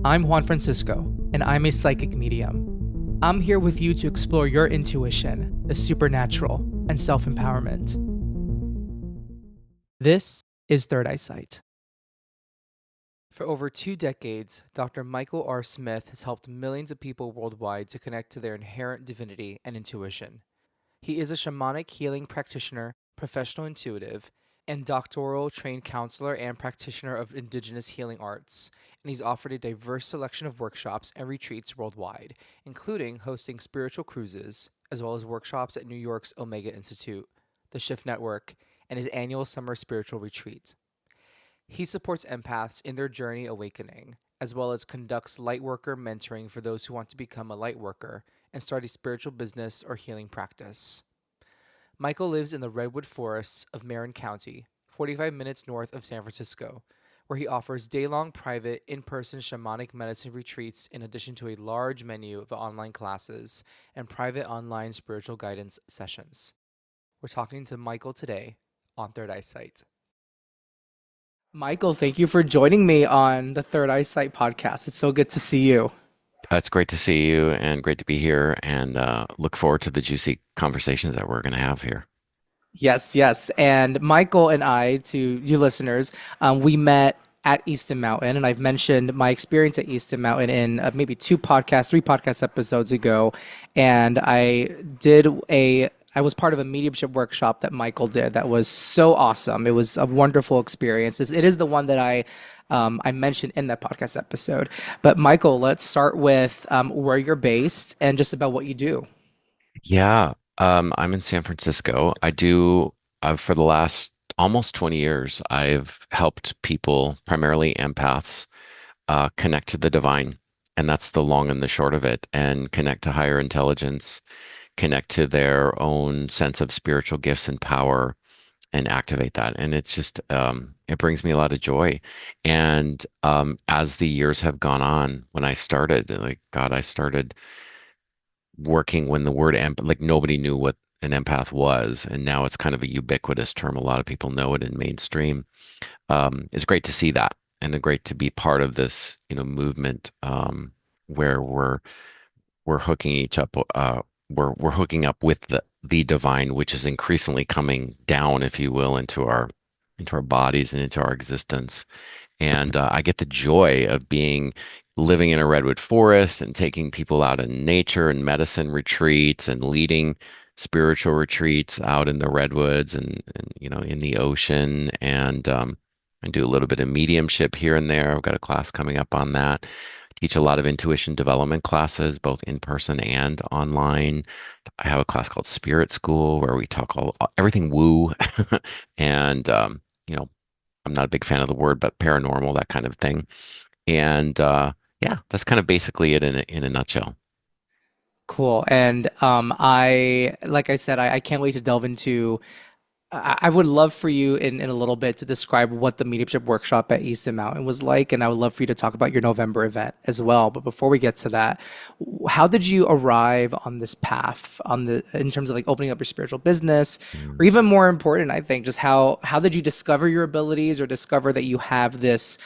I'm Juan Francisco, and I'm a psychic medium. I'm here with you to explore your intuition, the supernatural, and self empowerment. This is Third Eyesight. For over 2 decades, Dr. Michael R. Smith has helped millions of people worldwide to connect to their inherent divinity and intuition. He is a shamanic healing practitioner, professional intuitive, and doctoral trained counselor and practitioner of indigenous healing arts, and he's offered a diverse selection of workshops and retreats worldwide, including hosting spiritual cruises, as well as workshops at New York's Omega Institute, the Shift Network, and his annual summer spiritual retreat. He supports empaths in their journey awakening, as well as conducts lightworker mentoring for those who want to become a lightworker and start a spiritual business or healing practice. Michael lives in the redwood forests of Marin County, 45 minutes north of San Francisco, where he offers day-long private in-person shamanic medicine retreats in addition to a large menu of online classes and private online spiritual guidance sessions. We're talking to Michael today on Third Eyesight. Michael, thank you for joining me on the Third Eyesight podcast. It's so good to see you. It's great to see you and great to be here and look forward to the juicy conversations that we're going to have here. Yes, yes. And Michael and I, to you listeners, we met at Easton Mountain, and I've mentioned my experience at Easton Mountain in maybe three podcast episodes ago. And I was part of a mediumship workshop that Michael did that was so awesome. It was a wonderful experience. It is the one that I mentioned in that podcast episode. But Michael, let's start with where you're based and just about what you do. Yeah, I'm in San Francisco. For the last almost 20 years, I've helped people, primarily empaths, connect to the divine. And that's the long and the short of it, and connect to higher intelligence, connect to their own sense of spiritual gifts and power and activate that. And it's just, it brings me a lot of joy. And as the years have gone on, when I started, like, God, I started working when the word like nobody knew what an empath was. And now it's kind of a ubiquitous term. A lot of people know it in mainstream. It's great to see that and great to be part of this, movement where we're hooking each up we're hooking up with the divine, which is increasingly coming down, if you will, into our bodies and into our existence. And I get the joy of living in a redwood forest and taking people out in nature and medicine retreats and leading spiritual retreats out in the redwoods and in the ocean and I do a little bit of mediumship here and there. I've got a class coming up on that. Teach a lot of intuition development classes, both in person and online. I have a class called Spirit School where we talk everything woo and you know I'm not a big fan of the word, but paranormal, that kind of thing. And yeah, that's kind of basically it in a nutshell. Cool. And like I said, I can't wait to delve into. I would love for you in a little bit to describe what the mediumship workshop at Easton Mountain was like, and I would love for you to talk about your November event as well. But before we get to that, how did you arrive on this path in terms of like opening up your spiritual business, Mm. or even more important, I think, just how did you discover your abilities or discover that you have this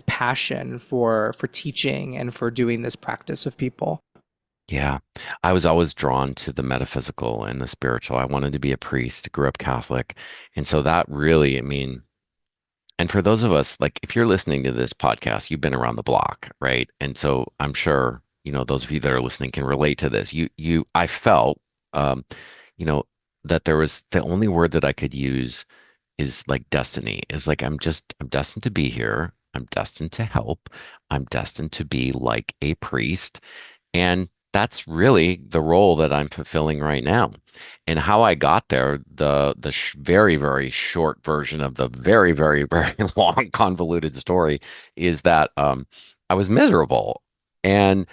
passion for teaching and for doing this practice with people? Yeah, I was always drawn to the metaphysical and the spiritual. I wanted to be a priest, grew up Catholic. And so that really, I mean, and for those of us, like if you're listening to this podcast, you've been around the block, right? And so I'm sure, those of you that are listening can relate to this. I felt, um, you know, that there was the only word that I could use is like destiny. Is like I'm destined to be here. I'm destined to help. I'm destined to be like a priest. And that's really the role that I'm fulfilling right now. And how I got there, the very, very short version of the very, very, very long, convoluted story is that I was miserable. And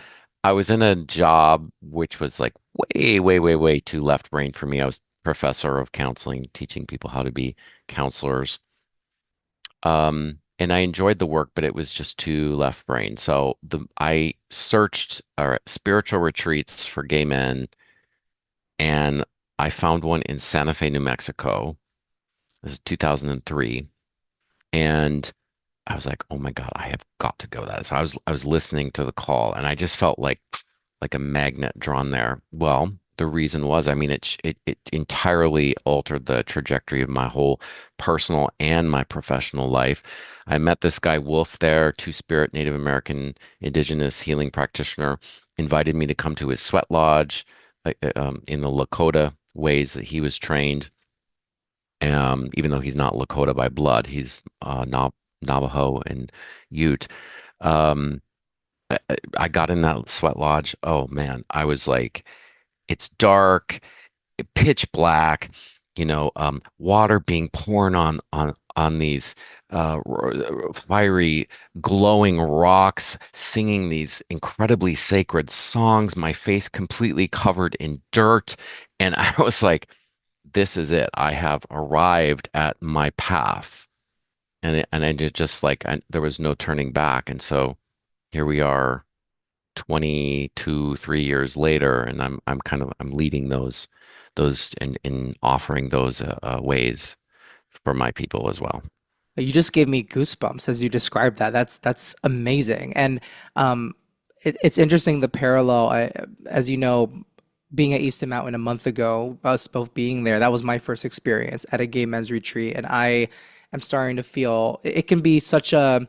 I was in a job which was like way, way, way, way too left brain for me. I was professor of counseling, teaching people how to be counselors. And I enjoyed the work, but it was just too left brain. So I searched spiritual retreats for gay men, and I found one in Santa Fe, New Mexico. This is 2003, and I was like, oh my God, I have got to go to that. So I was listening to the call and I just felt like a magnet drawn there. Well, the reason was, I mean, it entirely altered the trajectory of my whole personal and my professional life. I met this guy Wolf there, Two-Spirit Native American Indigenous healing practitioner, invited me to come to his sweat lodge in the Lakota ways that he was trained. Even though he's not Lakota by blood, he's Navajo and Ute. Um, I got in that sweat lodge. Oh man, I was like, it's dark, pitch black, water being poured on these fiery, glowing rocks, singing these incredibly sacred songs, my face completely covered in dirt. And I was like, this is it. I have arrived at my path. And I did just like there was no turning back. And so here we are 22, 3 years later, and I'm leading those and offering those ways for my people as well. You just gave me goosebumps as you described that. That's amazing. And um, it's interesting the parallel. As you know, being at Easton Mountain a month ago, us both being there, that was my first experience at a gay men's retreat, and I am starting to feel it can be such a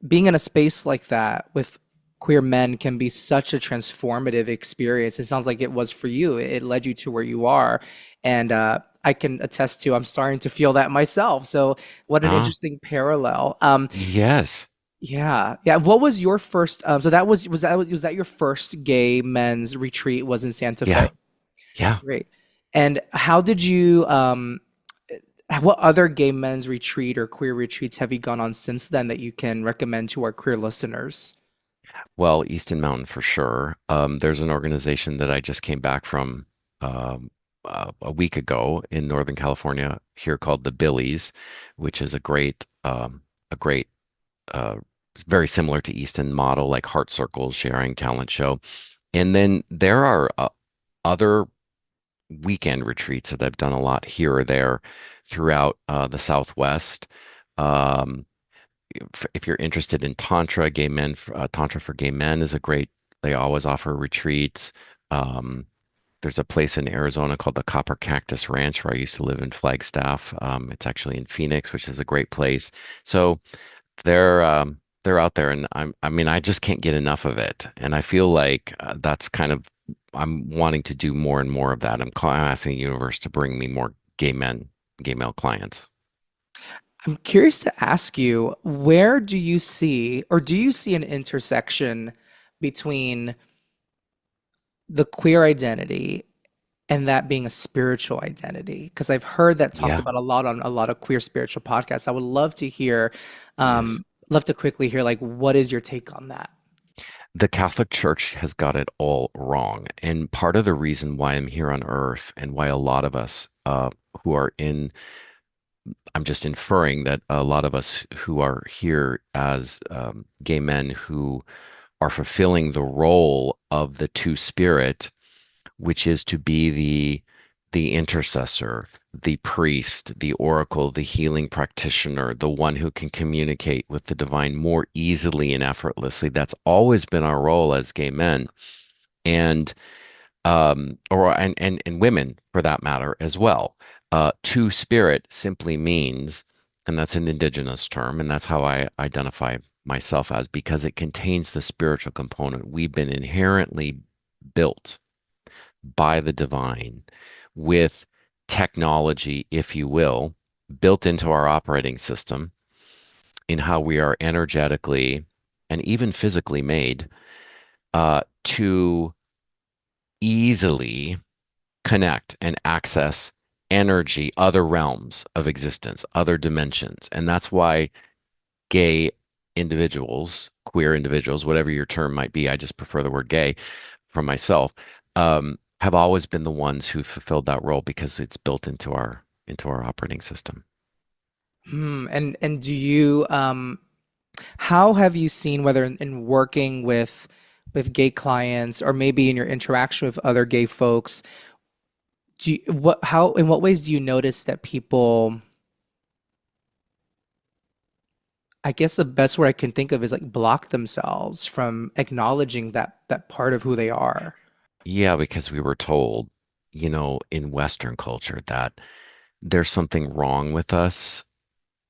being in a space like that with queer men can be such a transformative experience. It sounds like it was for you. It led you to where you are. And I can attest to, I'm starting to feel that myself. So, what an Ah, interesting parallel. yes. Yeah, yeah. What was your first? So that was that your first gay men's retreat was in Santa Fe? Yeah. Yeah. Great. And how did you? What other gay men's retreat or queer retreats have you gone on since then that you can recommend to our queer listeners? Well, Easton Mountain for sure. There's an organization that I just came back from um, a week ago in Northern California here called the Billies, which is a great, uh, very similar to Easton model, like Heart Circles, sharing talent show. And then there are other weekend retreats that I've done a lot here or there throughout the Southwest. Um, if you're interested in Tantra, Tantra for gay men is a great, they always offer retreats. Um, there's a place in Arizona called the Copper Cactus Ranch where I used to live in Flagstaff. It's actually in Phoenix, which is a great place. So they're out there, and I mean, I just can't get enough of it. And I feel like that's kind of I'm wanting to do more and more of that. I'm asking the universe to bring me more gay male clients. I'm curious to ask you, where do you see, or do you see an intersection between the queer identity and that being a spiritual identity? Because I've heard that talked Yeah. about a lot on a lot of queer spiritual podcasts. I would love to hear, Yes. love to quickly hear, like, what is your take on that? The Catholic Church has got it all wrong. And part of the reason why I'm here on earth and why a lot of us who are in, I'm just inferring that a lot of us who are here as gay men who are fulfilling the role of the two-spirit, which is to be the intercessor, the priest, the oracle, the healing practitioner, the one who can communicate with the divine more easily and effortlessly. That's always been our role as gay men. And and women for that matter as well. Two spirit simply means, and that's an indigenous term, and that's how I identify myself as because it contains the spiritual component. We've been inherently built by the divine with technology, if you will, built into our operating system in how we are energetically and even physically made to easily connect and access energy, other realms of existence, other dimensions. And that's why gay individuals, queer individuals, whatever your term might be, I just prefer the word gay for myself, have always been the ones who fulfilled that role because it's built into our operating system. And do you how have you seen whether in working with gay clients or maybe in your interaction with other gay folks, do you, what how in what ways do you notice that people I guess the best word I can think of is like block themselves from acknowledging that part of who they are. Yeah, because we were told, in Western culture that there's something wrong with us,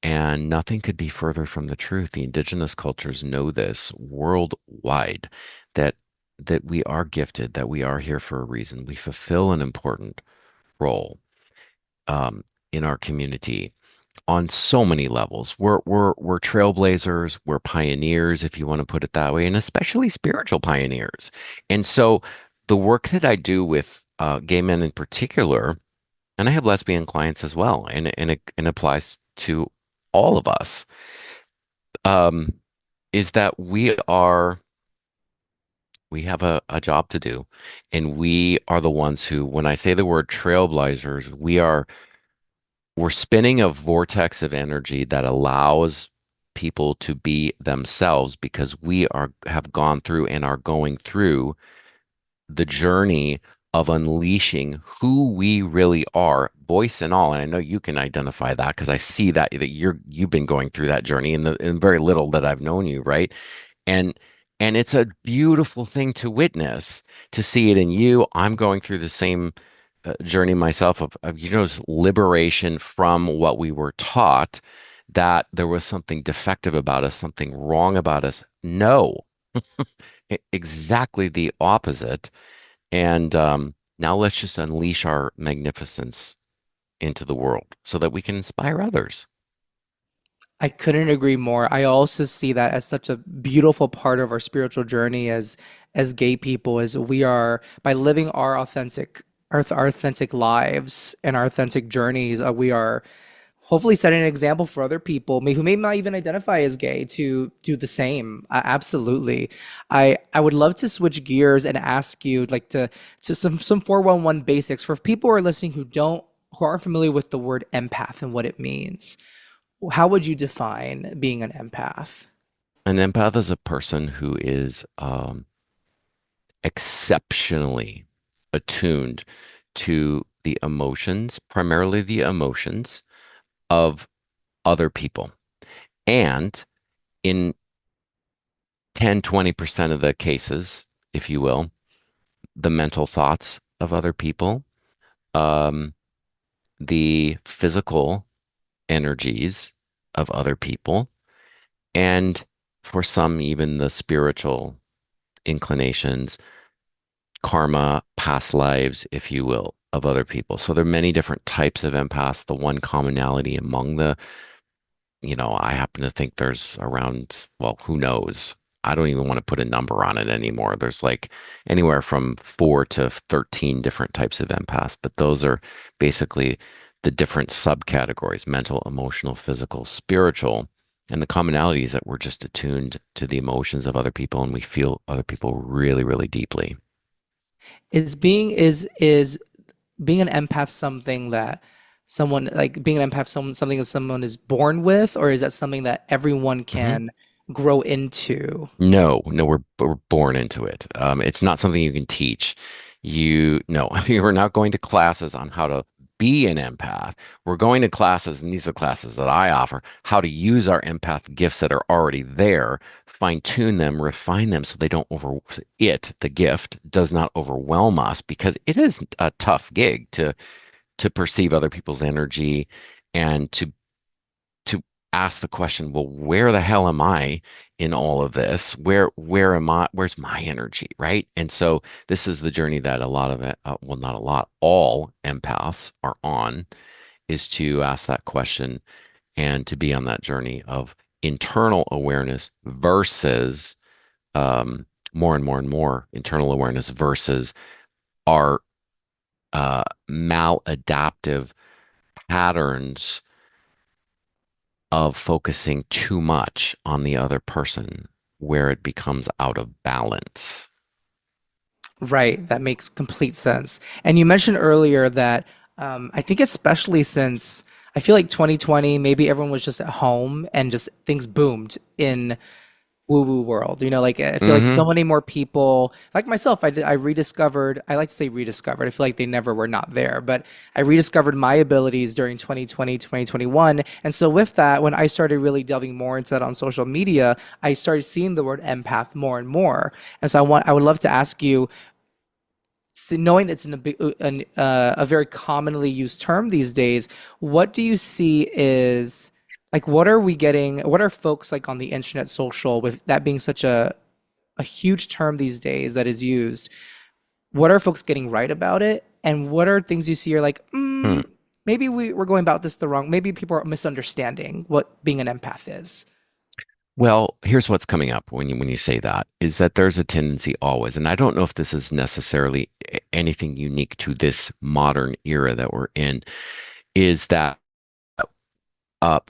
and nothing could be further from the truth. The indigenous cultures know this worldwide, that we are gifted, that we are here for a reason. We fulfill an important role um, in our community on so many levels. We're trailblazers, we're pioneers, if you want to put it that way, and especially spiritual pioneers. And so the work that I do with gay men in particular, and I have lesbian clients as well, and it applies to all of us, um, is that we have a job to do, and we are the ones who, when I say the word trailblazers, we're spinning a vortex of energy that allows people to be themselves because we have gone through and are going through the journey of unleashing who we really are, voice and all. And I know you can identify that because I see that you've been going through that journey in very little that I've known you, right? And it's a beautiful thing to witness, to see it in you. I'm going through the same journey myself of liberation from what we were taught, that there was something defective about us, something wrong about us. No, exactly the opposite. And now let's just unleash our magnificence into the world so that we can inspire others. I couldn't agree more. I also see that as such a beautiful part of our spiritual journey as gay people, as we are by living our authentic lives and our authentic journeys, we are hopefully setting an example for other people who may not even identify as gay to do the same. Absolutely. I would love to switch gears and ask you like to some 411 basics for people who are listening who aren't familiar with the word empath and what it means. How would you define being an empath? An empath is a person who is exceptionally attuned to the emotions, primarily the emotions of other people. And in 10-20% of the cases, if you will, the mental thoughts of other people, um, the physical energies of other people, and for some, even the spiritual inclinations, karma, past lives, if you will, of other people. So there are many different types of empaths. The one commonality among I happen to think there's around, well, who knows? I don't even want to put a number on it anymore. There's like anywhere from 4 to 13 different types of empaths, but those are basically the different subcategories: mental, emotional, physical, spiritual. And the commonality is that we're just attuned to the emotions of other people and we feel other people really, really deeply. Is being an empath something that someone like being an empath something that someone is born with, or is that something that everyone Mhm. can grow into? No, no, we're born into it. It's not something you can teach. No, you're not going to classes on how to be an empath. We're going to classes, and these are classes that I offer, how to use our empath gifts that are already there, fine tune them, refine them so they don't the gift does not overwhelm us because it is a tough gig to perceive other people's energy and to ask the question, well, where the hell am I in all of this? Where am I? Where's my energy, right? And so this is the journey that a lot of it, well, not a lot, all empaths are on, is to ask that question and to be on that journey of internal awareness versus more and more and more internal awareness versus our maladaptive patterns of focusing too much on the other person where it becomes out of balance. Right, that makes complete sense. And you mentioned earlier that I think especially since I feel like 2020, maybe everyone was just at home and just things boomed in woo-woo world. Like I feel like so Hmm. many more people, like myself, I rediscovered, I like to say rediscovered. I feel like they never were not there, but I rediscovered my abilities during 2020, 2021. And so with that, when I started really delving more into that on social media, I started seeing the word empath more and more. And so I would love to ask you, knowing that's a very commonly used term these days, what do you see is like what are we getting? What are folks like on the internet, social, with that being such a huge term these days that is used? What are folks getting right about it, and what are things you see are like, Hmm. maybe we're going about this the wrong. Maybe people are misunderstanding what being an empath is. Well, here's what's coming up when you say that is that there's a tendency always, and I don't know if this is necessarily anything unique to this modern era that we're in, is that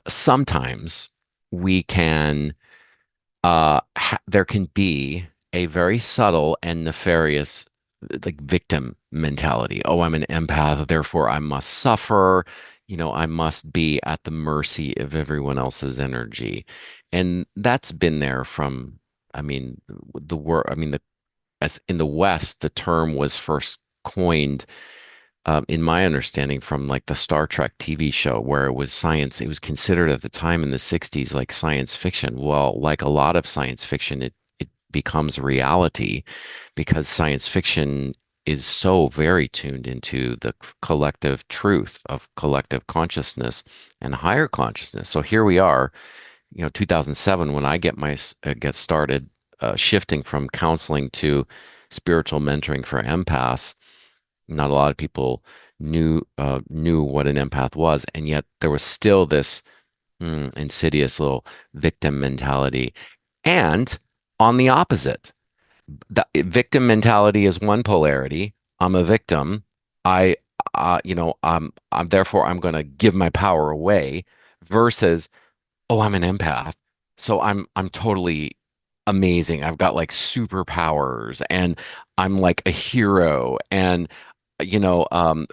sometimes we can there can be a very subtle and nefarious like victim mentality. Oh, I'm an empath, therefore I must suffer. I must be at the mercy of everyone else's energy. And that's been there from, I mean, the word, I mean, as in the West, the term was first coined in my understanding from like the Star Trek TV show where it was science, it was considered at the time in the 60s like science fiction. Well, like a lot of science fiction, it becomes reality because science fiction is so very tuned into the collective truth of collective consciousness and higher consciousness. So here we are, 2007 when I get started shifting from counseling to spiritual mentoring for empaths. Not a lot of people knew what an empath was, and yet there was still this insidious little victim mentality. And on the opposite, the victim mentality is one polarity. I'm a victim. I, I'm therefore I'm going to give my power away versus oh, I'm an empath. So I'm totally amazing. I've got like superpowers and I'm like a hero and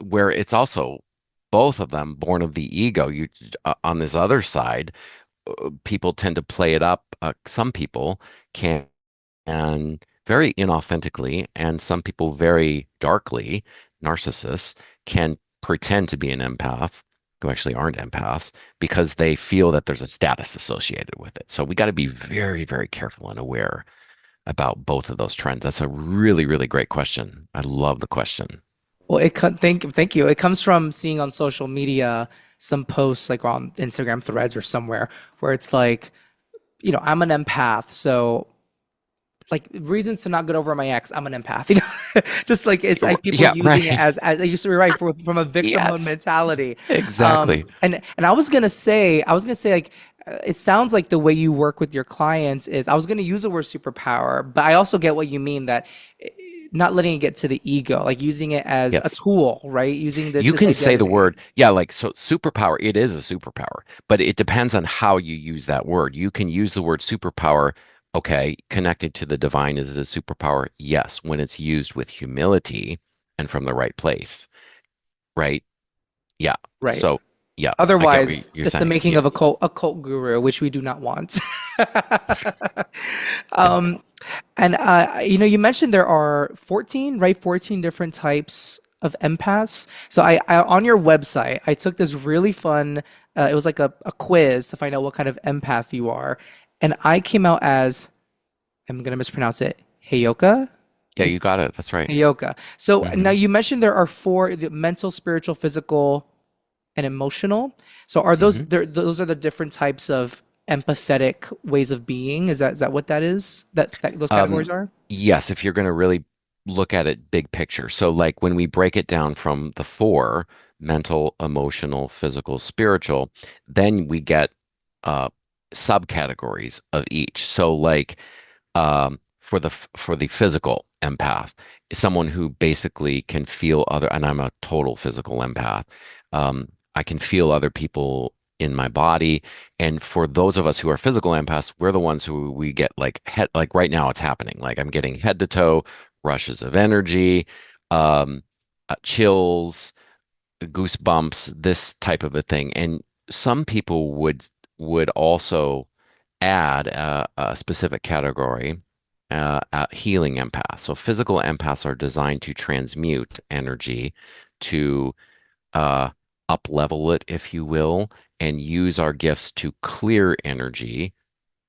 where it's also both of them born of the ego. You on this other side, people tend to play it up. Some people can and very inauthentically, and some people very darkly, narcissists can pretend to be an empath who actually aren't empaths because they feel that there's a status associated with it. So we got to be very, very careful and aware about both of those trends. That's a really, really great question. I love the question. Well, thank you. It comes from seeing on social media some posts like on Instagram threads or somewhere where it's like, I'm an empath, so like reasons to not get over my ex, I'm an empath. Just like it's like people Yeah, using it right. as I used to be right from a victimhood Yes, mentality. exactly. And I was gonna say like it sounds like the way you work with your clients is I was gonna use the word superpower, but I also get what you mean that not letting it get to the ego, like using it as a Yes. tool, right? Using this You this can say the identity. word, yeah, like so superpower, it is a superpower, but it depends on how you use that word. You can use the word superpower, okay, connected to the divine is a superpower. Yes, when it's used with humility and from the right place, right? Yeah. Right. So, yeah, I get what Otherwise, you're it's the saying. making Yeah. of a cult guru, which we do not want. um, and you mentioned there are 14, right? 14 different types of empaths. So I on your website, I took this really fun. It was like a quiz to find out what kind of empath you are, and I came out as I'm gonna mispronounce it. Heyoka. Yeah, Is you got it. That's right. Heyoka. So now Hmm. you mentioned there are four: the mental, spiritual, physical, and emotional. So are Hmm. those are the different types of empathetic ways of being? Is that what that is? That those Um, categories are? yes, if you're going to really look at it big picture. So, like when we break it down from the four, mental, emotional, physical, spiritual, then we get uh, subcategories of each. So, like for the physical empath, someone who basically can feel other, and I'm a total physical empath. I can feel other people in my body, and for those of us who are physical empaths, we're the ones who we get like head, like right now it's happening. Like I'm getting head to toe rushes of energy, um, chills, goosebumps, this type of a thing. And some people would also add a specific category, healing empaths. So physical empaths are designed to transmute energy to uh, up level it, if you will, and use our gifts to clear energy.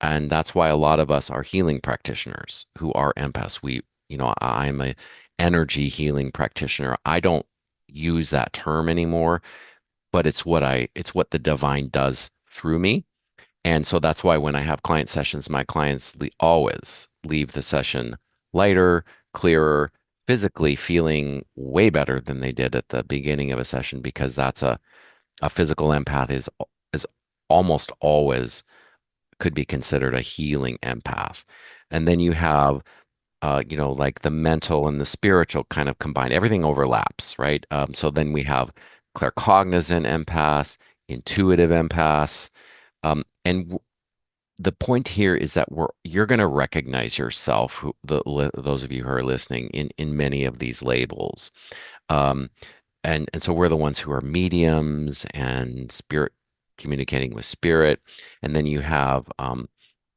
And that's why a lot of us are healing practitioners who are empaths. I'm a energy healing practitioner. I don't use that term anymore, but it's what the divine does through me. And so that's why when I have client sessions, my clients always leave the session lighter, clearer, physically feeling way better than they did at the beginning of a session because a physical empath is almost always could be considered a healing empath. And then you have like the mental and the spiritual kind of combined. Everything overlaps, right? So then we have claircognizant empaths, intuitive empaths, and the point here is that you're going to recognize yourself, those of you who are listening, in many of these labels. Um, and so we're the ones who are mediums and spirit communicating with spirit. And then you have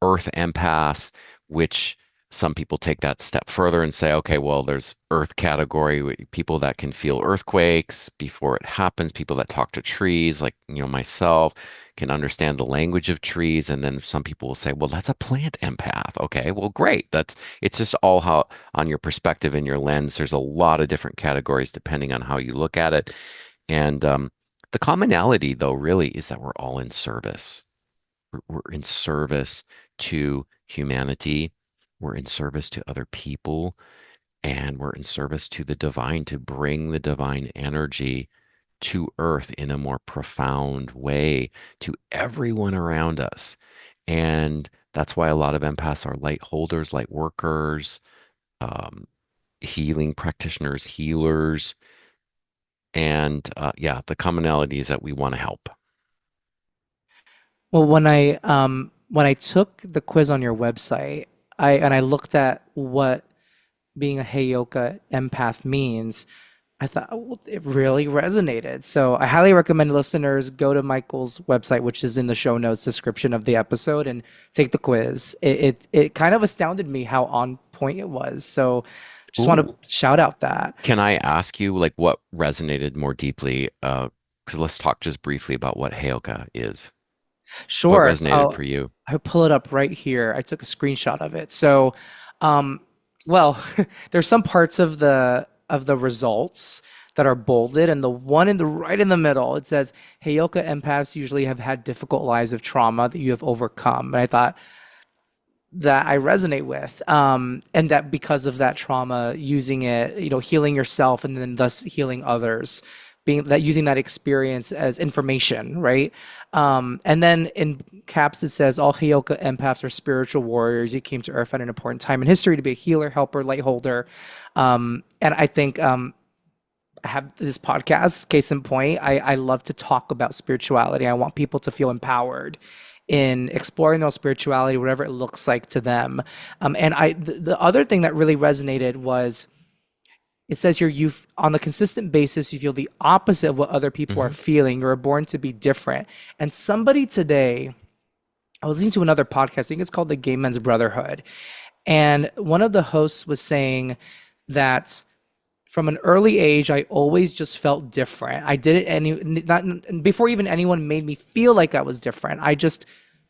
earth empaths, which some people take that step further and say, okay, well, there's earth category, people that can feel earthquakes before it happens, people that talk to trees, like, myself, can understand the language of trees. And then some people will say, well, that's a plant empath. Okay, well, great. It's just all how on your perspective and your lens. There's a lot of different categories depending on how you look at it. And the commonality, though, really is that we're all in service. We're in service to humanity. We're in service to other people. And we're in service to the divine to bring the divine energy to earth in a more profound way to everyone around us. And that's why a lot of empaths are light holders, light workers, um, healing practitioners, healers. And yeah, the commonality is that we want to help. Well, when I took the quiz on your website, I looked at what being a Heyoka empath means. I thought, oh, well, it really resonated. So I highly recommend listeners go to Michael's website, which is in the show notes description of the episode, and take the quiz. It kind of astounded me how on point it was. So just want to Ooh. shout out that. Can I ask you like what resonated more deeply? 'Cause let's talk just briefly about what Heyoka is. What Sure. resonated So for you? I pull it up right here. I took a screenshot of it. So, um, well, there's some parts of the results that are bolded, and the one in the right in the middle, it says, Heyoka empaths usually have had difficult lives of trauma that you have overcome. And I thought that I resonate with, and that because of that trauma, using it, healing yourself and then thus healing others, being that using that experience as information, right? And then in caps it says all Heyoka empaths are spiritual warriors. You came to Earth at an important time in history to be a healer, helper, light holder, and I think I have this podcast, case in point. I love to talk about spirituality. I want people to feel empowered in exploring their spirituality, whatever it looks like to them. And the other thing that really resonated was it says here you on a consistent basis you feel the opposite of what other people are Hmm. feeling. You're born to be different. And somebody today, I was listening to another podcast. I think it's called the Gay Men's Brotherhood, and one of the hosts was saying that from an early age, I always just felt different. I didn't not before even anyone made me feel like I was different. I just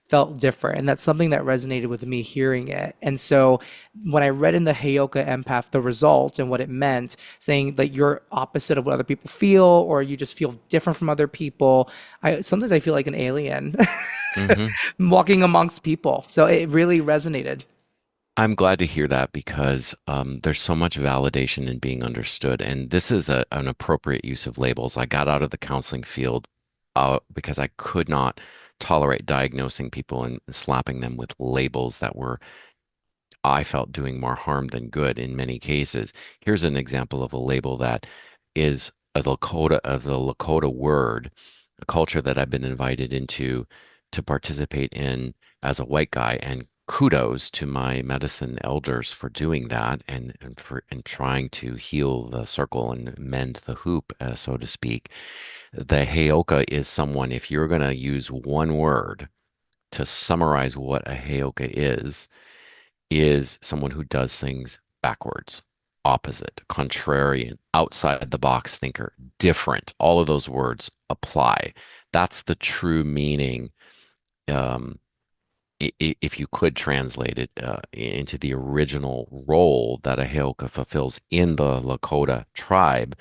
felt different, and that's something that resonated with me hearing it. And so when I read in the Heyoka Empath the results and what it meant, saying that you're opposite of what other people feel, or you just feel different from other people, I sometimes I feel like an alien Hmm. walking amongst people. So it really resonated. I'm glad to hear that because there's so much validation in being understood. And this is an appropriate use of labels. I got out of the counseling field because I could not tolerate diagnosing people and slapping them with labels that were, I felt, doing more harm than good in many cases. Here's an example of a label that is a Lakota of the Lakota word, a culture that I've been invited into to participate in as a white guy. And kudos to my medicine elders for doing that and trying to heal the circle and mend the hoop, so to speak. The Heyoka is someone, if you're going to use one word to summarize what a heyoka is someone who does things backwards, opposite, contrarian, outside the box thinker, different. All of those words apply. That's the true meaning. Um, if you could translate it into the original role that a Heoka fulfills in the Lakota tribe,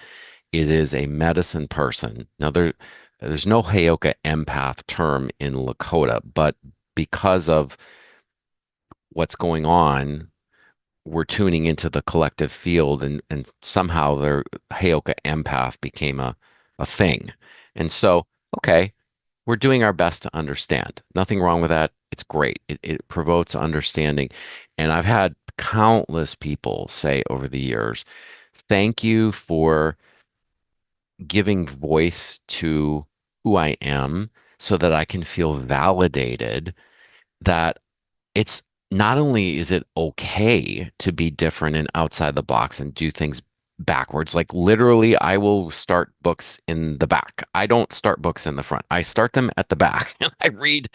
it is a medicine person. Now there's no Heoka empath term in Lakota, but because of what's going on, we're tuning into the collective field, and somehow their Heoka empath became a thing. And so, okay, we're doing our best to understand. Nothing wrong with that. It's great. It provokes understanding. And I've had countless people say over the years, thank you for giving voice to who I am so that I can feel validated that it's not only is it okay to be different and outside the box and do things backwards, like literally, I will start books in the back. I don't start books in the front. I start them at the back and I read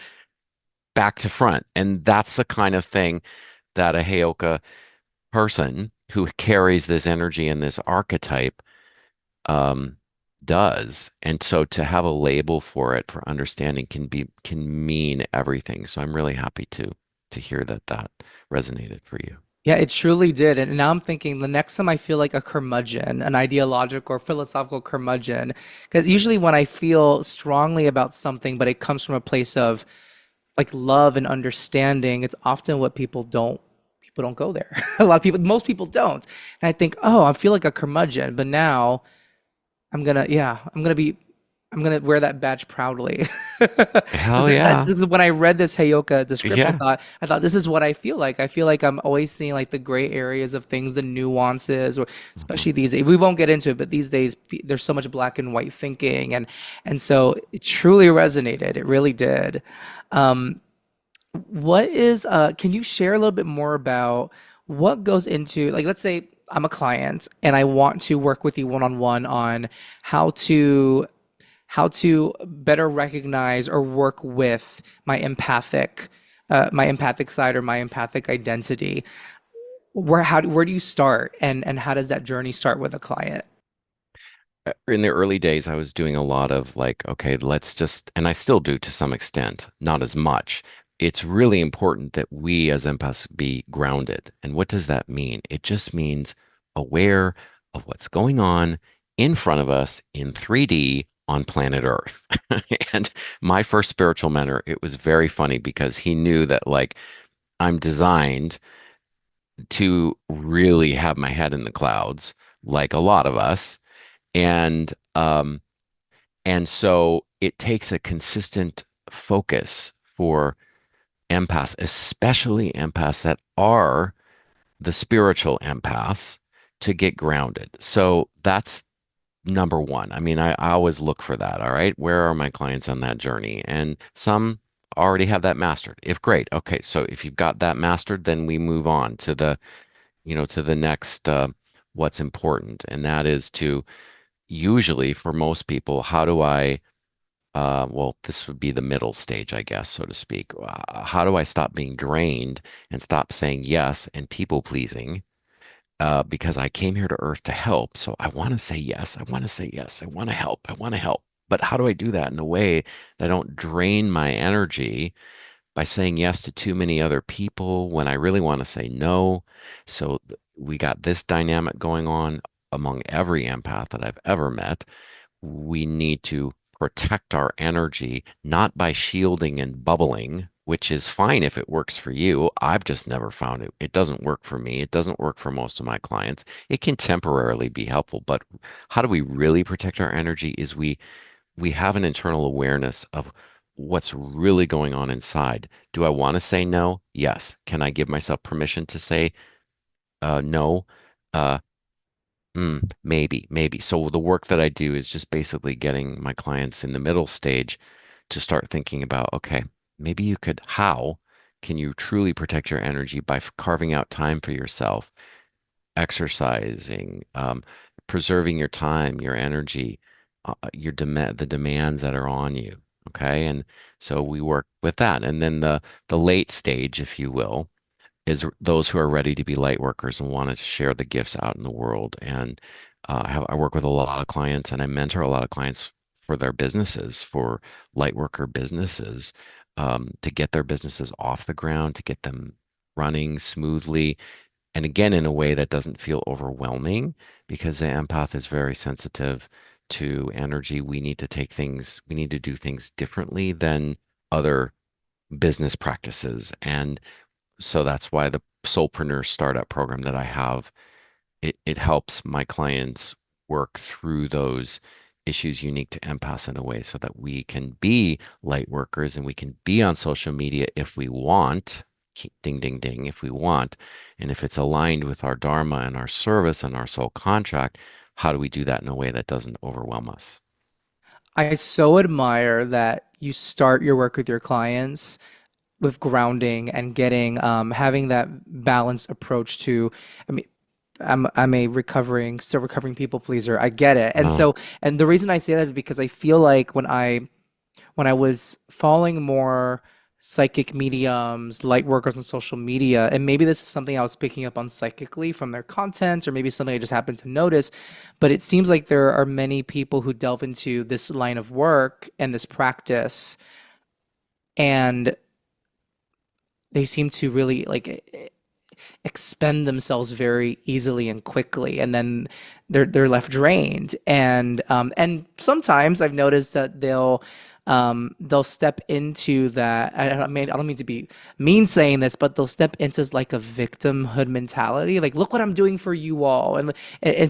back to front. And that's the kind of thing that a Heyoka person who carries this energy and this archetype um, does. And so to have a label for it for understanding can mean everything. So I'm really happy to hear that that resonated for you. Yeah, it truly did. And now I'm thinking the next time I feel like a curmudgeon, an ideological or philosophical curmudgeon, because usually when I feel strongly about something, but it comes from a place of like love and understanding, it's often what people don't go there. A lot of people, most people don't. And I think, oh, I feel like a curmudgeon, but now I'm gonna wear that badge proudly. Hell yeah. This is when I read this Heyoka description, Yeah. I thought this is what I feel like. I feel like I'm always seeing like the gray areas of things, the nuances, or Mhm. especially these days. We won't get into it, but these days there's so much black and white thinking, and so it truly resonated. It really did. Um, what is can you share a little bit more about what goes into, like, let's say I'm a client and I want to work with you one on one on how to better recognize or work with my empathic side or my empathic identity. Where do you start, and how does that journey start with a client? In the early days, I was doing a lot of like, okay, let's just, and I still do to some extent, not as much. It's really important that we as empaths be grounded. And what does that mean? It just means aware of what's going on in front of us in 3D on planet Earth. And my first spiritual mentor, it was very funny because he knew that like I'm designed to really have my head in the clouds, like a lot of us. And and so it takes a consistent focus for empaths, especially empaths that are the spiritual empaths, to get grounded. So that's number one. I mean, I always look for that. All right. Where are my clients on that journey? And some already have that mastered. If great. Okay. So if you've got that mastered, then we move on to to the next, what's important. And that is to usually for most people, how do I well, this would be the middle stage, I guess, so to speak. How do I stop being drained and stop saying yes and people pleasing? Because I came here to Earth to help. So I want to say yes. I want to say yes. I want to help. I want to help. But how do I do that in a way that I don't drain my energy by saying yes to too many other people when I really want to say no? So we got this dynamic going on among every empath that I've ever met. We need to protect our energy, not by shielding and bubbling, which is fine if it works for you. I've just never found it. It doesn't work for me. It doesn't work for most of my clients. It can temporarily be helpful, but how do we really protect our energy is we have an internal awareness of what's really going on inside. Do I want to say no? Yes. Can I give myself permission to say no? Uh, maybe, maybe. So the work that I do is just basically getting my clients in the middle stage to start thinking about, okay, maybe you could, how can you truly protect your energy by carving out time for yourself, exercising, preserving your time, your energy, the demands that are on you. Okay. And so we work with that. And then the late stage, if you will, is those who are ready to be light workers and wanted to share the gifts out in the world. And I work with a lot of clients and I mentor a lot of clients for their businesses, for light worker businesses, to get their businesses off the ground, to get them running smoothly. And again, in a way that doesn't feel overwhelming because the empath is very sensitive to energy. We need to do things differently than other business practices. And so that's why the Soulpreneur startup program that I have, it helps my clients work through those issues unique to empaths in a way so that we can be light workers and we can be on social media if we want. Ding, ding, ding, if we want. And if it's aligned with our dharma and our service and our soul contract, how do we do that in a way that doesn't overwhelm us? I so admire that you start your work with your clients with grounding and getting having that balanced approach to. I mean, I'm a still recovering people pleaser. I get it. And Oh, so, and the reason I say that is because I feel like when I was following more psychic mediums, light workers on social media, and maybe this is something I was picking up on psychically from their content, or maybe something I just happened to notice, but it seems like there are many people who delve into this line of work and this practice, and they seem to really like expend themselves very easily and quickly, and then they're left drained. And sometimes I've noticed that they'll step into that. I don't mean to be mean saying this, but they'll step into like a victimhood mentality. Like, look what I'm doing for you all, and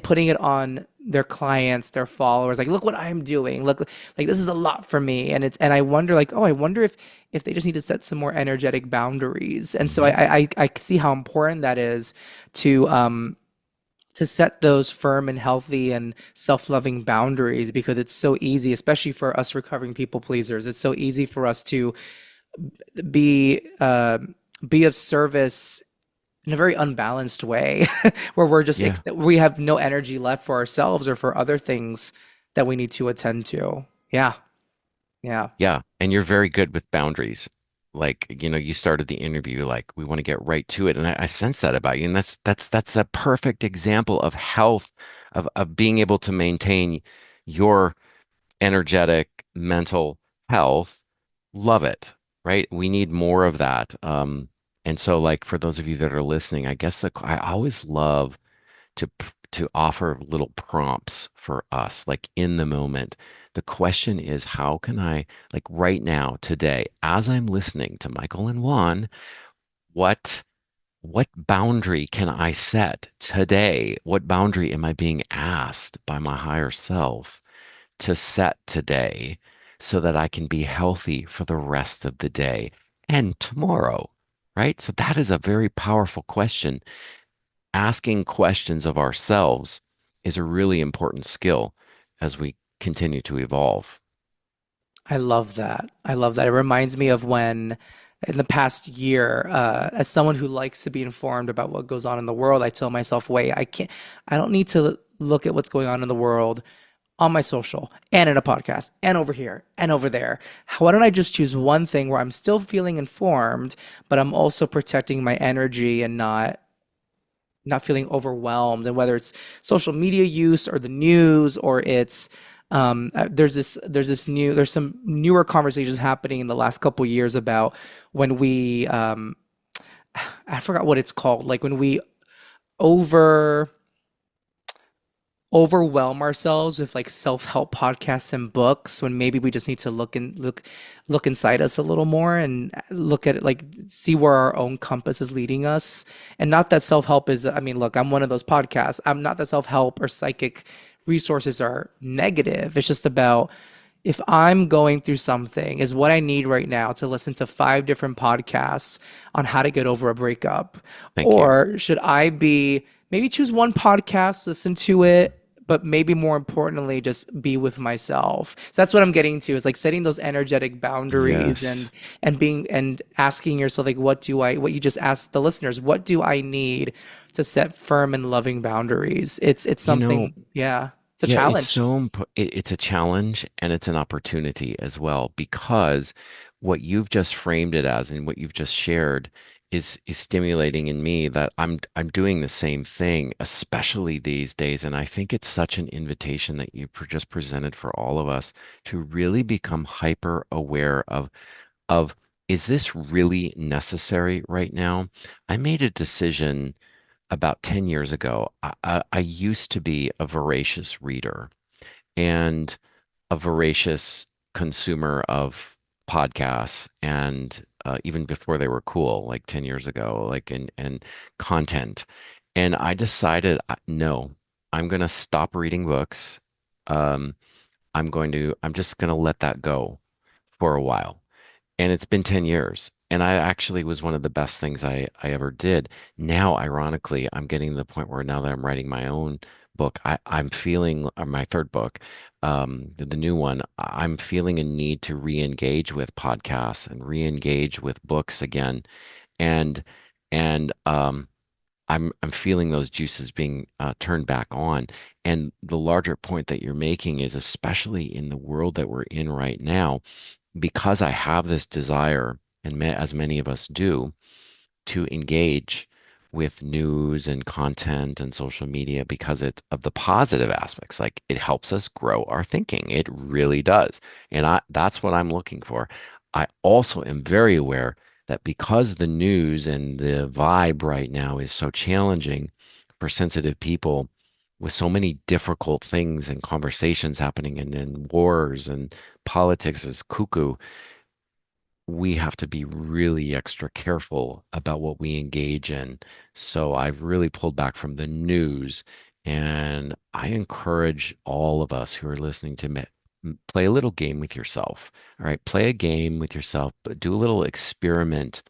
putting it on their clients, their followers. Like, look what I'm doing. Look, like this is a lot for me. And I wonder, like, oh, I wonder if they just need to set some more energetic boundaries. And so hmm I see how important that is to um to set those firm and healthy and self-loving boundaries, because it's so easy, especially for us recovering people pleasers. It's so easy for us to be be of service in a very unbalanced way, where Yeah. we have no energy left for ourselves or for other things that we need to attend to. Yeah, yeah. Yeah, and you're very good with boundaries. Like, you started the interview like we want to get right to it, and I sense that about you. And that's a perfect example of health, of being able to maintain your energetic mental health. Love it, right? We need more of that. And so like for those of you that are listening, I guess I always love to offer little prompts for us, like in the moment. The question is, how can I, like right now, today, as I'm listening to Michael and Juan, what what boundary can I set today? What boundary am I being asked by my higher self to set today so that I can be healthy for the rest of the day and tomorrow? Right? So that is a very powerful question. Asking questions of ourselves is a really important skill as we continue to evolve. I love that. I love that. It reminds me of when, in the past year, as someone who likes to be informed about what goes on in the world, I tell myself, wait, I don't need to look at what's going on in the world on my social and in a podcast and over here and over there. Why don't I just choose one thing where I'm still feeling informed, but I'm also protecting my energy and not feeling overwhelmed? And whether it's social media use or the news, or it's there's some newer conversations happening in the last couple years about when we I forgot what it's called, like when we over overwhelm ourselves with like self-help podcasts and books, when maybe we just need to look inside us a little more and look at it, like see where our own compass is leading us. And not that self-help is, I mean, look, I'm one of those podcasts. I'm not that self-help or psychic resources are negative. It's just about, if I'm going through something, is what I need right now to listen to five different podcasts on how to get over a breakup? Thank you. Or should I be maybe choose one podcast, listen to it, but maybe more importantly, just be with myself? So that's what I'm getting to, is like setting those energetic boundaries Yes. and being and asking yourself, like, what you just asked the listeners, what do I need to set firm and loving boundaries? It's You know, something, yeah. It's a Yeah, challenge. it's a challenge and it's an opportunity as well because what you've just framed it as and what you've just shared is stimulating in me that I'm doing the same thing, especially these days. And I think it's such an invitation that you just presented for all of us to really become hyper aware of is this really necessary right now? I made a decision about 10 years ago. I used to be a voracious reader and a voracious consumer of podcasts and even before they were cool, like 10 years ago, like and content. And I decided, no, I'm going to stop reading books. Um, I'm just going to let that go for a while. And it's been 10 years. And I actually was one of the best things I ever did. Now, ironically, I'm getting to the point where now that I'm writing my own book, I'm feeling my third book, the new one, I'm feeling a need to re-engage with podcasts and re-engage with books again. And and I'm feeling those juices being turned back on. And the larger point that you're making is, especially in the world that we're in right now, because I have this desire, and as many of us do, to engage with news and content and social media because it's of the positive aspects. Like it helps us grow our thinking. It really does. And that's what I'm looking for. I also am very aware that because the news and the vibe right now is so challenging for sensitive people with so many difficult things and conversations happening and wars and politics is cuckoo, we have to be really extra careful about what we engage in. So I've really pulled back from the news, and I encourage all of us who are listening to me, play a little game with yourself. All right, play a game with yourself, but do a little experiment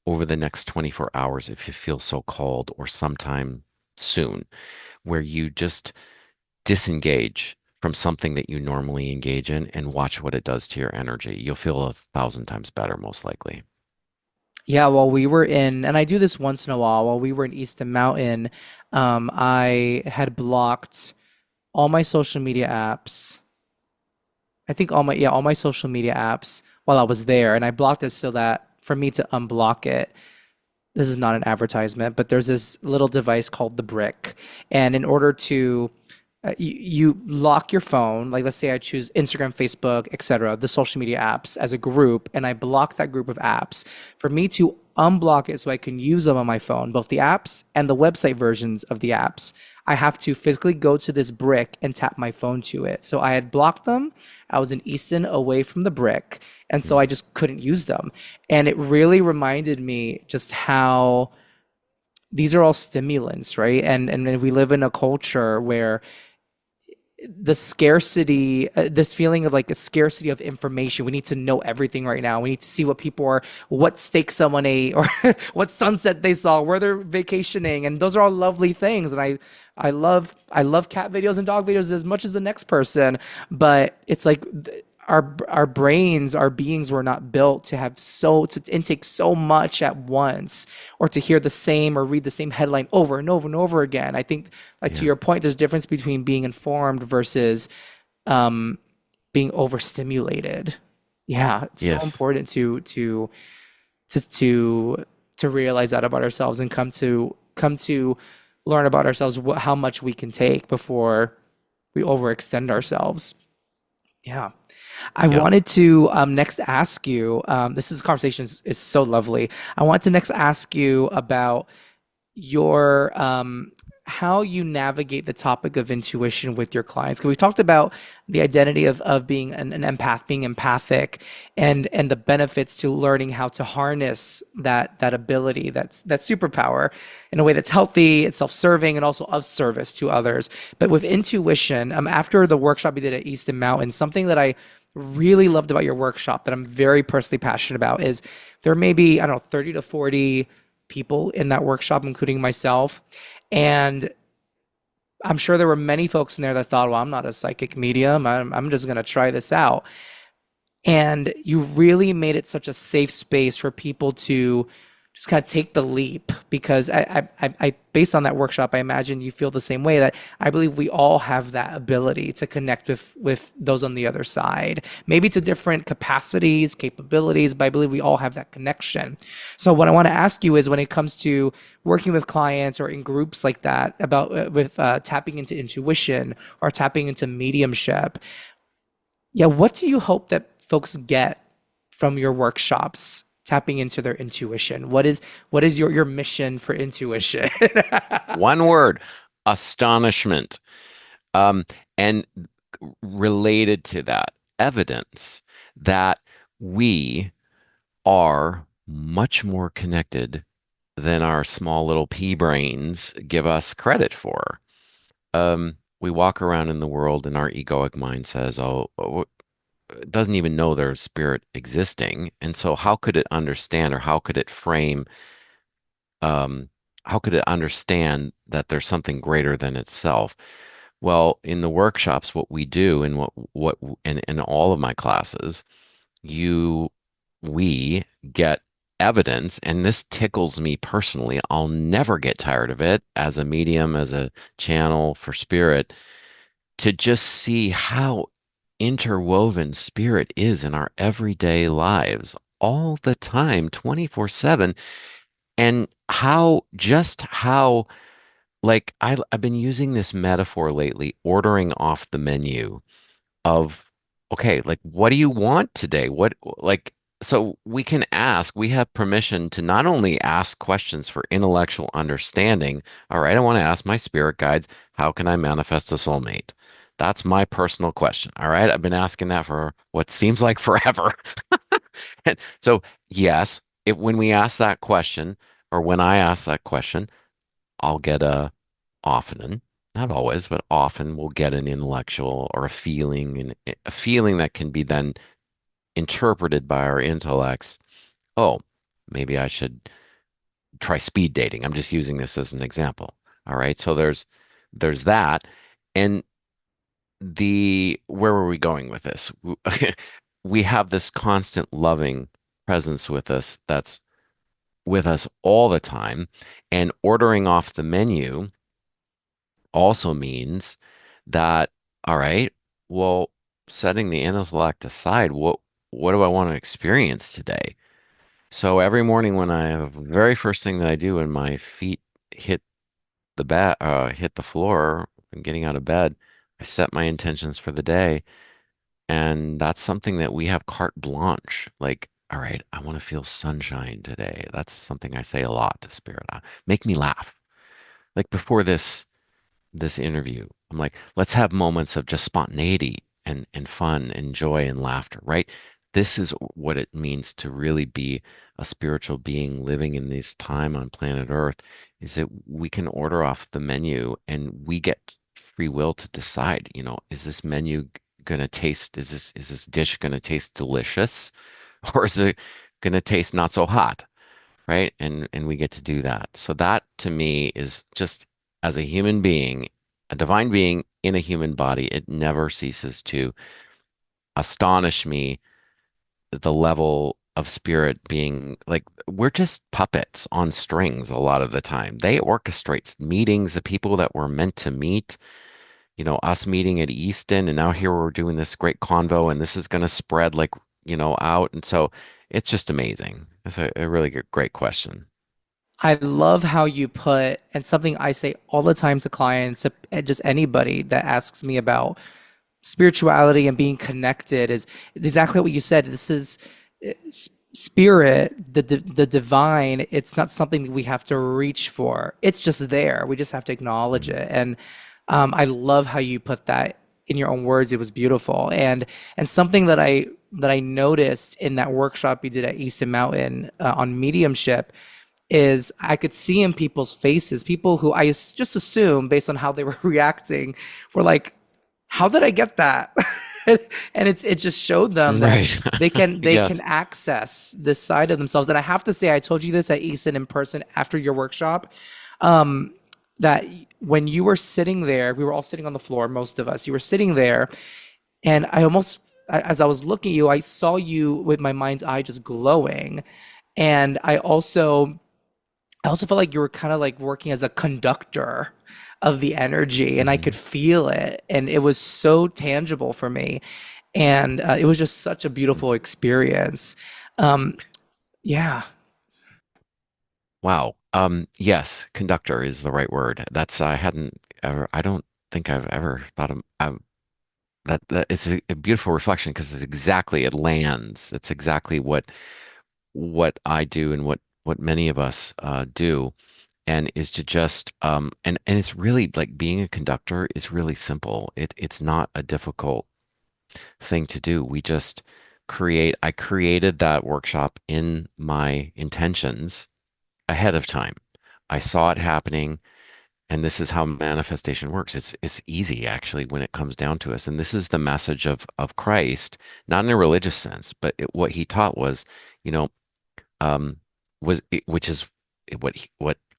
over the next 24 hours if you feel so called, or sometime soon, where you just disengage from something that you normally engage in and watch what it does to your energy. You'll feel 1,000 times better, most likely. Yeah, while we were in, and I do this once in a while we were in Easton Mountain, I had blocked all my social media apps. I think all my social media apps while I was there, and I blocked it so that for me to unblock it, this is not an advertisement, but there's this little device called the brick. And in order to you lock your phone, like let's say I choose Instagram, Facebook, etc., the social media apps as a group, and I block that group of apps. For me to unblock it so I can use them on my phone, both the apps and the website versions of the apps, I have to physically go to this brick and tap my phone to it. So I had blocked them. I was in Easton away from the brick, and so Mm. I just couldn't use them. And it really reminded me just how these are all stimulants, right? And we live in a culture where the scarcity, this feeling of like a scarcity of information. We need to know everything right now. We need to see what people are, what steak someone ate, or what sunset they saw, where they're vacationing, and those are all lovely things. And I love cat videos and dog videos as much as the next person, but it's like our brains, our beings were not built to have to intake so much at once, or to hear the same or read the same headline over and over and over again. I think, like to Yeah. your point, there's a difference between being informed versus um, being overstimulated. Yeah, it's so Yes. important to to to realize that about ourselves and come to learn about ourselves, how much we can take before we overextend ourselves. Yeah. I Yeah. wanted to next ask you, this is conversation is so lovely. I want to next ask you about your how you navigate the topic of intuition with your clients. Because we talked about the identity of being an empath, being empathic, and the benefits to learning how to harness that ability, that superpower in a way that's healthy, it's self-serving, and also of service to others. But with intuition, after the workshop you did at Easton Mountain, something that I really loved about your workshop that I'm very personally passionate about is there may be, I don't know, 30 to 40 people in that workshop, including myself. And I'm sure there were many folks in there that thought, well, I'm not a psychic medium. I'm just going to try this out. And you really made it such a safe space for people to just kind of take the leap because based on that workshop, I imagine you feel the same way that I believe we all have that ability to connect with those on the other side. Maybe to different capacities, capabilities, but I believe we all have that connection. So what I want to ask you is when it comes to working with clients or in groups like that about with tapping into intuition or tapping into mediumship, yeah, what do you hope that folks get from your workshops tapping into their intuition? What is your mission for intuition? One word, astonishment. Um, and related to that, evidence that we are much more connected than our small little pea brains give us credit for. We walk around in the world and our egoic mind says, oh, it doesn't even know there's spirit existing. And so how could it understand or how could it frame, um, how could it understand that there's something greater than itself? Well, in the workshops, what we do and what in all of my classes, you we get evidence, and this tickles me personally. I'll never get tired of it as a medium, as a channel for spirit, to just see how interwoven spirit is in our everyday lives all the time, 24/7, and how like I've been using this metaphor lately, ordering off the menu of, okay, like what do you want today? What like so we can ask, we have permission to not only ask questions for intellectual understanding. All right, I want to ask my spirit guides, how can I manifest a soulmate? That's my personal question. All right, I've been asking that for what seems like forever. And so, yes, if when we ask that question, or when I ask that question, I'll get a often, not always, but often we'll get an intellectual or a feeling, and a feeling that can be then interpreted by our intellects. Oh, maybe I should try speed dating. I'm just using this as an example. All right. So there's that. And the where were we going with this? We have this constant loving presence with us that's with us all the time. And ordering off the menu also means that, all right, well, setting the intellect aside, what do I want to experience today? So every morning when very first thing that I do when my feet hit hit the floor and getting out of bed, I set my intentions for the day. And that's something that we have carte blanche. Like, all right, I want to feel sunshine today. That's something I say a lot to spirit. Make me laugh. Like before this interview. I'm like, let's have moments of just spontaneity and fun and joy and laughter, right? This is what it means to really be a spiritual being living in this time on planet Earth, is that we can order off the menu and we get free will to decide, is this menu gonna taste, is this dish gonna taste delicious or is it gonna taste not so hot? Right? And we get to do that. So that to me is just as a human being, a divine being in a human body, it never ceases to astonish me the level of spirit being like we're just puppets on strings a lot of the time. They orchestrate meetings, the people that we're meant to meet, us meeting at Easton, and now here we're doing this great convo, and this is going to spread like, out. And so it's just amazing. It's a really great question. I love how you put, and something I say all the time to clients, and just anybody that asks me about spirituality and being connected is exactly what you said. This is spirit, the divine. It's not something that we have to reach for. It's just there. We just have to acknowledge it. And I love how you put that in your own words. It was beautiful. And something that I noticed in that workshop you did at Easton Mountain on mediumship is I could see in people's faces, people who just assume based on how they were reacting, were like, "How did I get that?" And it just showed them that Right. they can Yes. access this side of themselves. And I have to say, I told you this at Easton in person after your workshop, um, that when you were sitting there, we were all sitting on the floor, most of us. You were sitting there, and as I was looking at you, I saw you with my mind's eye just glowing, and I also I also felt like you were kind of like working as a conductor of the energy, and I could Hmm. feel it, and it was so tangible for me, and it was just such a beautiful experience. Um, yeah. Wow. Yes, conductor is the right word. That's I hadn't ever. I don't think I've ever thought of that. It's a beautiful reflection because it's exactly it lands. It's exactly what I do and what many of us do, and is to just and it's really like being a conductor is really simple. It's not a difficult thing to do. We just create. I created that workshop in my intentions ahead of time. I saw it happening, and this is how manifestation works. It's easy actually when it comes down to us. And this is the message of Christ, not in a religious sense, but what he taught was, you know, um, which is what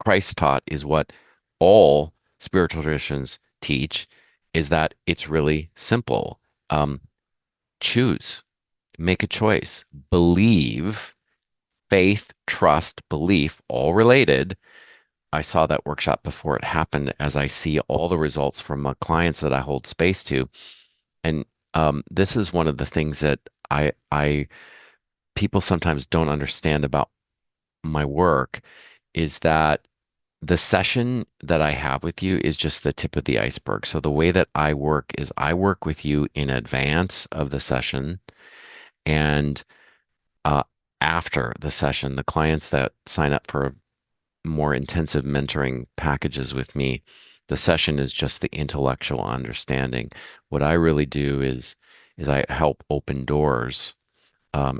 Christ taught is what all spiritual traditions teach, is that it's really simple. Um, choose, make a choice, believe, faith, trust, belief, all related. I saw that workshop before it happened as I see all the results from clients that I hold space to. And this is one of the things that I people sometimes don't understand about my work is that the session that I have with you is just the tip of the iceberg. So the way that I work is I work with you in advance of the session and uh, after the session, the clients that sign up for more intensive mentoring packages with me, the session is just the intellectual understanding. What I really do is I help open doors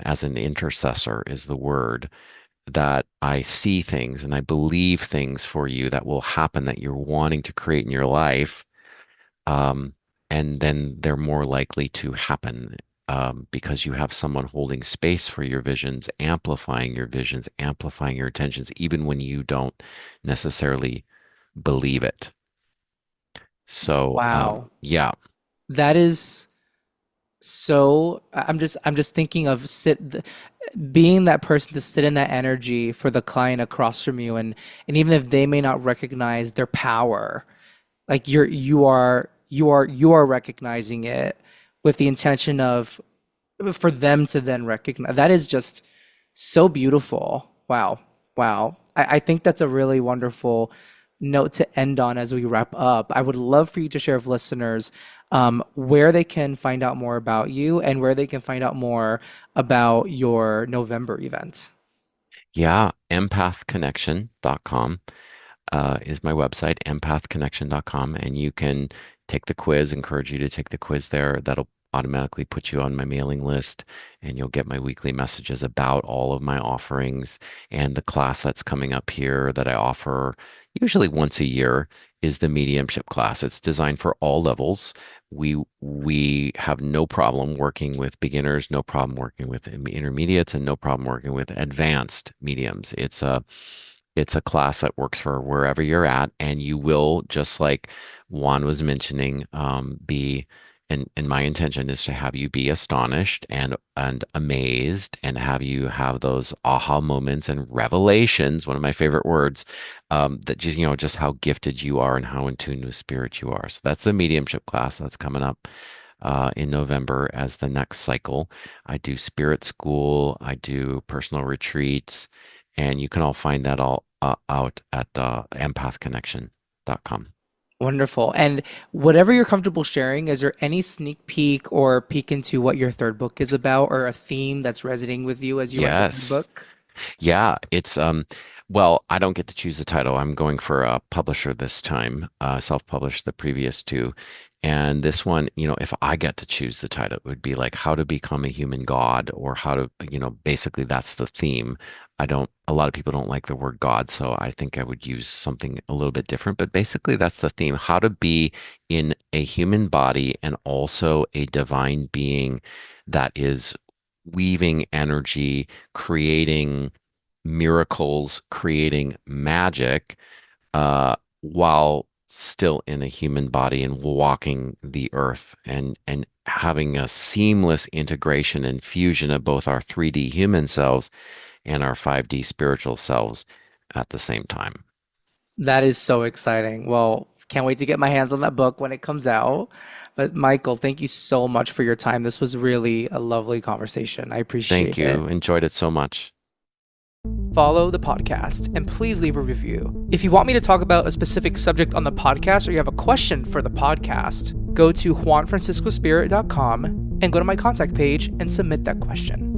as an intercessor is the word that I see things and I believe things for you that will happen that you're wanting to create in your life. Um, and then they're more likely to happen because you have someone holding space for your visions, amplifying your intentions, even when you don't necessarily believe it. So, Wow. yeah, That is so I'm just thinking of being that person to sit in that energy for the client across from you, and even if they may not recognize their power, like you are recognizing it with the intention of for them to then recognize. That is just so beautiful. Wow. Wow. I think that's a really wonderful note to end on as we wrap up. I would love for you to share with listeners where they can find out more about you and where they can find out more about your November event. yeah, empathconnection.com. Is my website, empathiconnection.com, and you can take the quiz. Encourage you to take the quiz there. That'll automatically put you on my mailing list, and you'll get my weekly messages about all of my offerings. And the class that's coming up here that I offer usually once a year is the mediumship class. It's designed for all levels. We have no problem working with beginners, no problem working with intermediates, and no problem working with advanced mediums. It's a class that works for wherever you're at, and you will, just like Juan was mentioning, be and my intention is to have you be astonished and amazed and have you have those aha moments and revelations, one of my favorite words, that just how gifted you are and how in tune with spirit you are. So that's the mediumship class that's coming up in November as the next cycle. I do spirit school, I do personal retreats, and you can all find that all out at empathconnection.com. Wonderful. And whatever you're comfortable sharing, is there any sneak peek or peek into what your third book is about or a theme that's resonating with you as you write the third Yes. book? Yeah, it's well, I don't get to choose the title. I'm going for a publisher this time, self-published the previous two. And this one, if I get to choose the title, it would be like how to become a human god or how to, basically that's the theme. A lot of people don't like the word God, so I think I would use something a little bit different, but basically that's the theme, how to be in a human body and also a divine being that is weaving energy, creating miracles, creating magic, while still in a human body and walking the earth and having a seamless integration and fusion of both our 3D human selves and our 5D spiritual selves. at the same time. That is so exciting. Well, can't wait to get my hands on that book when it comes out. But Michael, thank you so much for your time. This was really a lovely conversation. I Thank appreciate it. you. Enjoyed it so much. Follow the podcast and please leave a review. If you want me to talk about a specific subject on the podcast or you have a question for the podcast, go to juanfranciscospirit.com and go to my contact page and submit that question.